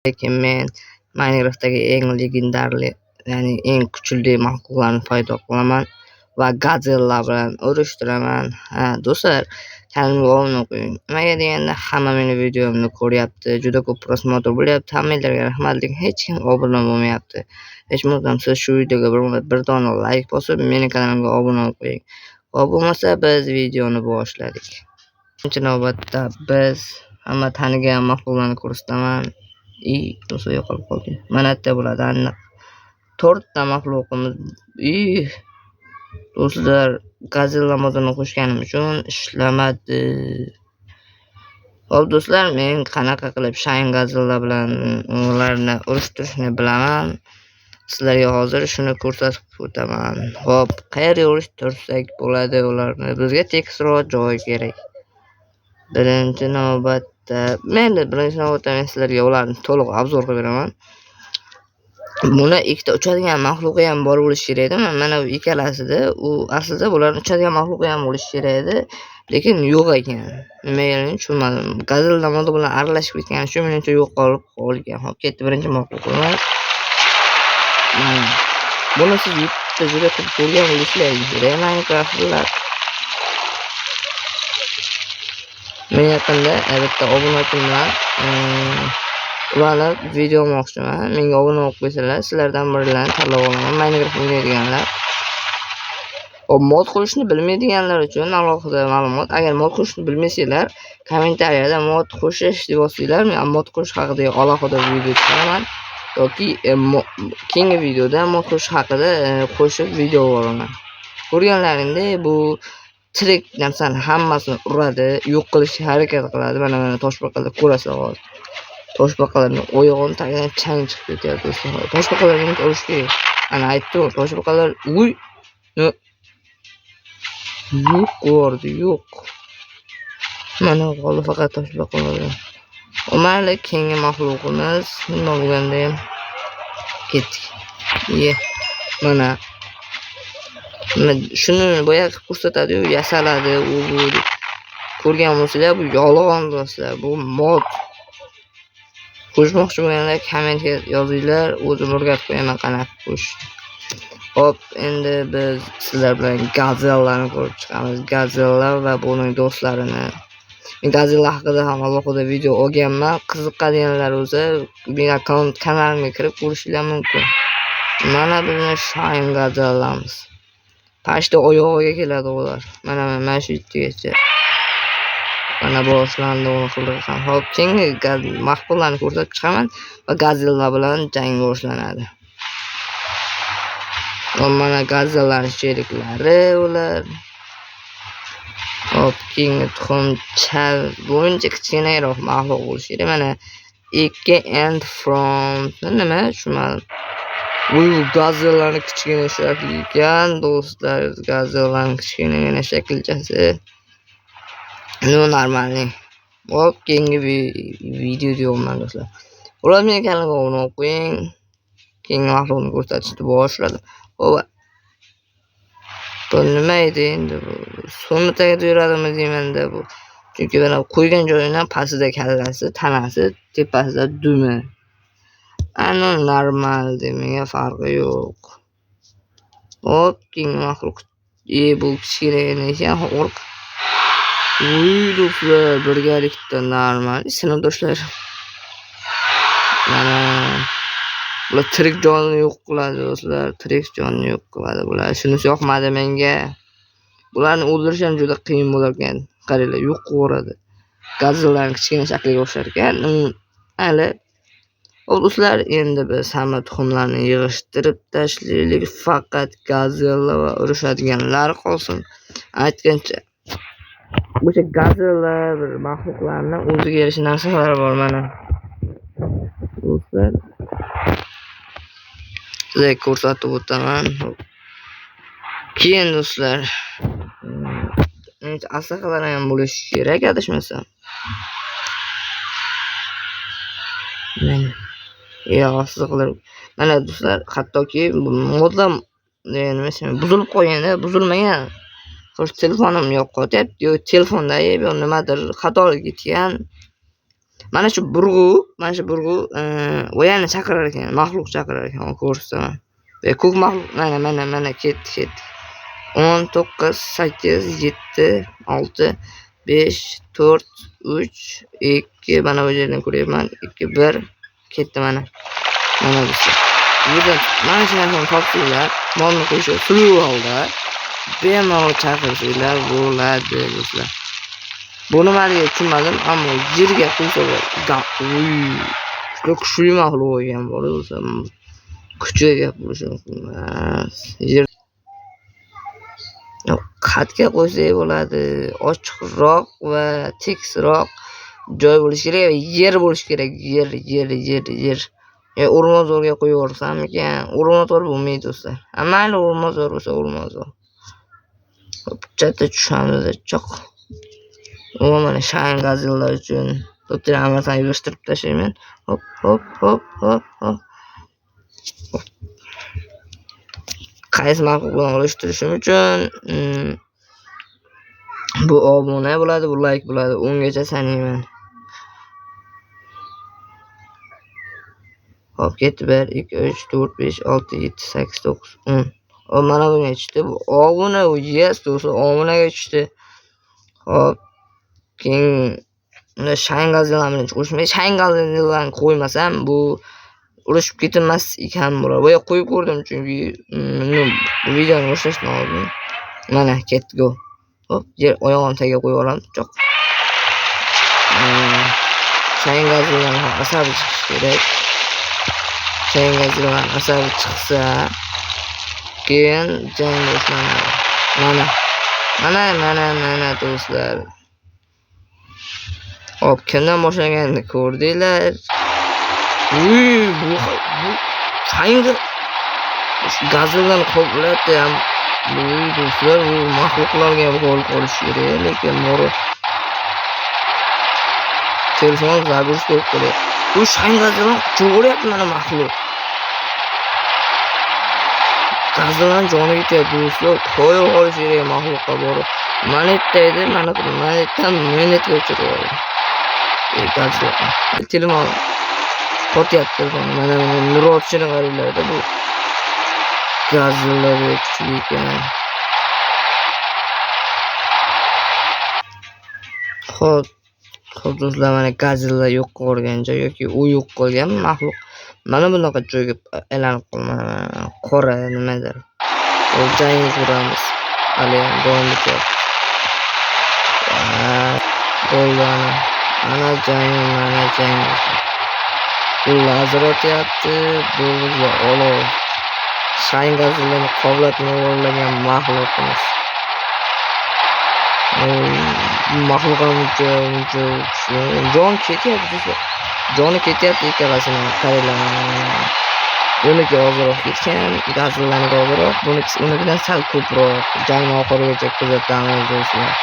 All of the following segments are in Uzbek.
lekin men Minecraftdagi eng legendarli, ya'ni eng kuchli maxluqlarni paydo qilaman va Godzilla bilan urushtiraman. Do'stlar, kanalimga obuna qo'ying. Nimaga deganda hamma meni videomni ko'ryapti, juda ko'p prosmotr bo'lyapti. Hammalarga rahmat, lekin hech kim obuna bo'lmayapti. Hech bo'lmasa siz shu videoga bir dona like bosib, meni kanalimga obuna qo'ying. Bo'lmasa biz videoni boshladik. Birinchi navbatda biz hamma tanigan maxluqlarni ko'rsataman. Do'stlar yo'qolib qoldi. Mana bitta bo'ladi aniq. 4 ta maxluqimiz. Do'stlar, Godzilla modini qo'shganim uchun ishlamadi. Xo'p do'stlar, men qanaqa qilib Shine Godzilla bilan ularni urishtirishni bilaman. Sizlarga hozir shuni ko'rsatib o'taman. Xo'p, qayerga urishtirsak bo'ladi ularni? Bizga tekisroq joy kerak. Birinchi navbatda men sizlarga ularni to'liq obzor qilib beraman. Buni ikkita uchadigan maxluqi ham bor bo'lishi kerak edi. Mana bu ikkalasida u aslida bularning uchadigan maxluqi ham bo'lishi kerak edi, lekin yo'q ekan. Nimaligini tushunmadim. Godzilla modi bilan aralashib ketgani uchun menimcha yo'qolib qolgan. Hop, ketdi birinchi maxluqimiz. Mana buni siz YouTube'da juda ko'p ko'rgan bo'lishingiz kerak. Minecraft'lar. Men yaqinda bitta obunachi bilan ularni video olmoqchiman. Menga obuna bo'lib qo'ysalar, sizlardan birilarni tanlab olaman. Minecraft o'ynaydiganlar. Mod qo'shishni bilmaydiganlar uchun alohida ma'lumot. Agar mod qo'shishni bilmaysanglar, kommentariyada mod qo'shish deb yozsanglar, men mod qo'shish haqida alohida video chiqaraman. Yoki keyingi videoda mod qo'shish haqida qo'shib video olaman. Ko'rganlaringdek, bu tirik narsani hammasini uradi, yo'q qilishga harakat qiladi. Mana toshbaqalar ko'rasizlar hozir. Toshbaqalarning oyog'ini tagidan chang chiqib ketyapti do'stlar. Toshbaqalarni urish kerak. Ana aytdim, toshbaqalar yo'q bo'ldi, yo'q. Mana qoldi faqat toshbaqalar. Mayli, keyingi maxluqimiz nima bo'lganda ham ketdik. Mana shuni boyagi ko'rsatadi-yu, yasaladi, u bu. Ko'rgan bo'lsanglar, bu yolg'on do'stlar, bu mod. Qo'shmoqchi bo'lganlar kommentga yozinglar, o'zim o'rgatib qo'yaman qanaqa qo'shish. Hop, endi biz sizlar bilan Godzillani ko'rib chiqamiz. Godzilla va buning do'stlarini. Men Godzilla haqida ham alohida video olganman. Qiziqadiganlar bo'lsa, men kanalimga kirib ko'rishingiz mumkin. Mana bizning Shine Godzillamiz. Pashta oyog'iga keladi ular. Mana shu yergacha. Mana boshlandi uni qildirgan. Hop, keyingi maxluqlarni ko'rsatib chiqaman va Godzilla bilan jang boshlanadi. Mana Godzillaning sheriklari ular. Hop, keyingi tuxumchal bo'yicha kichkinaroq maxluq bo'lishi kerak. Mana 2 and front nima tushunmadim. Bu Godzillaning kichkina shakli ekan, do'stlar. Godzillaning kichkina shaklchasi. Bu normalniy. Hop, keyingi video deyapman do'stlar. Ular meni kanalimga obuna qo'ying. Keyingi maxluqni ko'rsatishni boshladim. Bu nima edi endi bu? So'nni tagida yuradimi deymanda bu. Chunki mana qo'ygan joyidan pastida kallasi, tanasi, tepasida dumi. Ana normal menga farqi yo'q. Hop, keyingi maxluq. Bu kichkina ekan, o'rq. Do'stlar, birgalikda normal sinfdoshlar. Mana bular tirik jonni yo'q qiladi do'stlar, tirik jonni yo'q qiladi bular. Shunisi yoqmadi menga. Bularni o'ldirish ham juda qiyin bo'lar ekan. Qaranglar, yo'q qiladi. Godzillaning kichkina shakliga o'xshar ekan. Hali do'stlar, endi biz hamma tuxumlarni yig'ishtirib tashlaylik. Faqat Godzilla va urushadiganlar qolsin. Aytgancha o'sha Godzilla bir maxluqlarning o'ziga yarasha narsalar bor mana. Do'stlar, sizlarga ko'rsatib o'taman. Keyin do'stlar, aslaqalar ham bo'lishi kerak, adashmasam. Aslaqalar. Mana do'stlar, hattoki modlar buzilib qolganda, buzilmagan. Xo'sh, telefonim yo'q qolyapti. Yo, telefondagi nimadir xatolik ketgan. Mana shu burg'u o'yani chaqirar ekan, maxluq chaqirar ekan, ko'rsataman. Ko'k maxluq mana ketdi. 10 9 8 7 6 5 4 3 2 mana bu yerdan ko'ryapman. 2 1 ketdi mana. Mana bu. Mana shu narsani topsanglar, molni qo'yishga suluv holda bemalol chaqirsanglar bo'ladi do'stlar. Buni men tushunmadim, ammo yerga qo'ysa juda kuchli maxluq ekan bo'lsa, kuchiga gap bo'lishi mumkin emas. Xatga qo'ysak bo'ladi, ochiqroq va tekisroq joy bo'lishi kerak, yer bo'lishi kerak, yer. O'rmonzorga qo'yib yuborsamikan? O'rmonzor bo'lmaydi do'stlar. Mayli o'rmonzor bo'lsa o'rmonzor. Chatta tushamiz choq. Mana Shine Godzilla uchun to'rtta hammasini yig'ishtirib tashlayman. Hop. Qaysi maxluq bilan olishtirishim uchun bu obuna bo'ladi, bu like bo'ladi. 10 gacha sanayman. Hop ketdi 1 2 3 4 5 6 7 8 9 10. Mana bunga tushdi. Bu obuna, u yes do'stlar, obunaga tushdi. Hop. Keyin Shine Godzilla bilan qo'shmay, Shine Godzillani qo'ymasam bu urushib ketmas ekan bular. Bu qo'yib ko'rdim chunki bu videoni boshlashdan oldin. Mana ketdi go. Hop, yer oyog'im tagiga qo'yib olaman. Choq. Shine Godzillani asabi chiqishi kerak. Shine Godzillani asabi chiqsa, keyin jang boshlanadi. Mana do'stlar. Hop, kimdan boshlaganini ko'rdinglar. Bu Shine Godzillani qo'playapti ham. Bu do'stlar, bu maxluqlarga ham qo'l qolish kerak, lekin bori telefon zabur bo'lib qoladi. Bu Shine Godzilla cho'g'ryapti mana maxluq. Godzillani joni ketyapti do'stlar, qo'yib qolish kerak maxluqqa bori. Manetdaydi, mana bu manetdan menetga o'chirib Godzilla. Telefon qotyapti, mana nurotchini qaranglar-da bu. Godzilla kuchli ekan. Xo'p do'stlar, mana Godzilla yo'q qolgan joy yoki u yo'q qolgan maxluq mana bunaqa joyga aylanib qolgan. Qora nimadir. O jang ko'ramiz. Hali ham davom etyapti. Bo'ldi. Mana jang. Bu lazer otyapti, bu olov. Shine Godzillani qovlatni o'g'irlagan maxluqimiz. Maxluq ham jon ketyapti. Joni ketyapti ikkalasini qaranglar. Buniki ozroq ketgan, Godzillani ozroq, unikidan sal ko'proq. Jangni oxirigacha kuzatamiz do'stlar.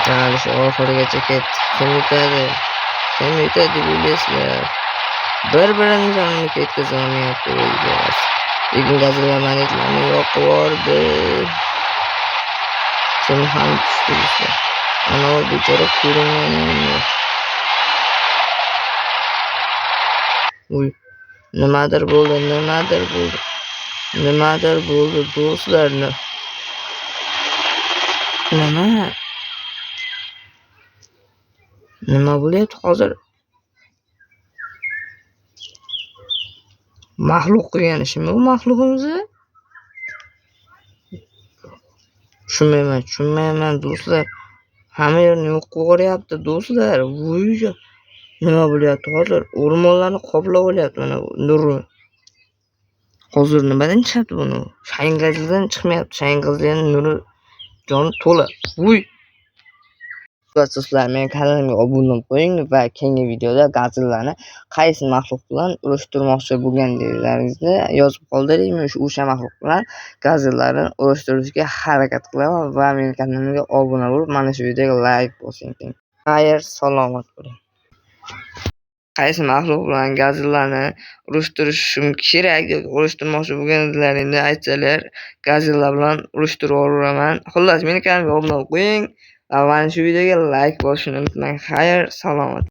Jang oxirigacha ketdi. Kim yutadi deb o'ylaysizlar? Bir-birini jonini ketkazolmayapti o'ylaysiz. Lekin Godzilla manetlarni yo'qib yubordi. Kim ham tushdi. Ana u bechora ko'ringani yo'q. Nimadir bo'ldi do'stlar. Nima bo'lyapti hozir? Maxluq qilgan ishimi bu maxluqimizni? Tushunmayman do'stlar. Hamma yerni yo'q qilyapti do'stlar. Voy, nima bo'lyapti hozir? O'rmonlarni qoplab olyapti mana bu nurni. Hozir nimadan chiqadi buni? Shine Godzilladan chiqmayapti. Shine Godzillaning nuri joni to'la. Voy. Do'stlar, men kanalimga obuna bo'ling va keyingi videoda Godzillani qaysi maxluq bilan urushtirmoqchi bo'lganliklaringizni yozib qoldiring. O'sha maxluq bilan Godzillani urushtirishga harakat qilaman va men kanalimga obuna bo'lib, mana shu videoga like bosing. Xayr, salomat bo'ling. Qaysi maxluq bilan Godzillani urushtirishim kerak yoki urushtirmoqchi bo'lganliklaringni aytsalar, Godzilla bilan urushtirib yuboraman. Xullas, meni kanalimga obuna qo'ying Va mana shu videoga like bosishni unutmang. Xayr, salomat.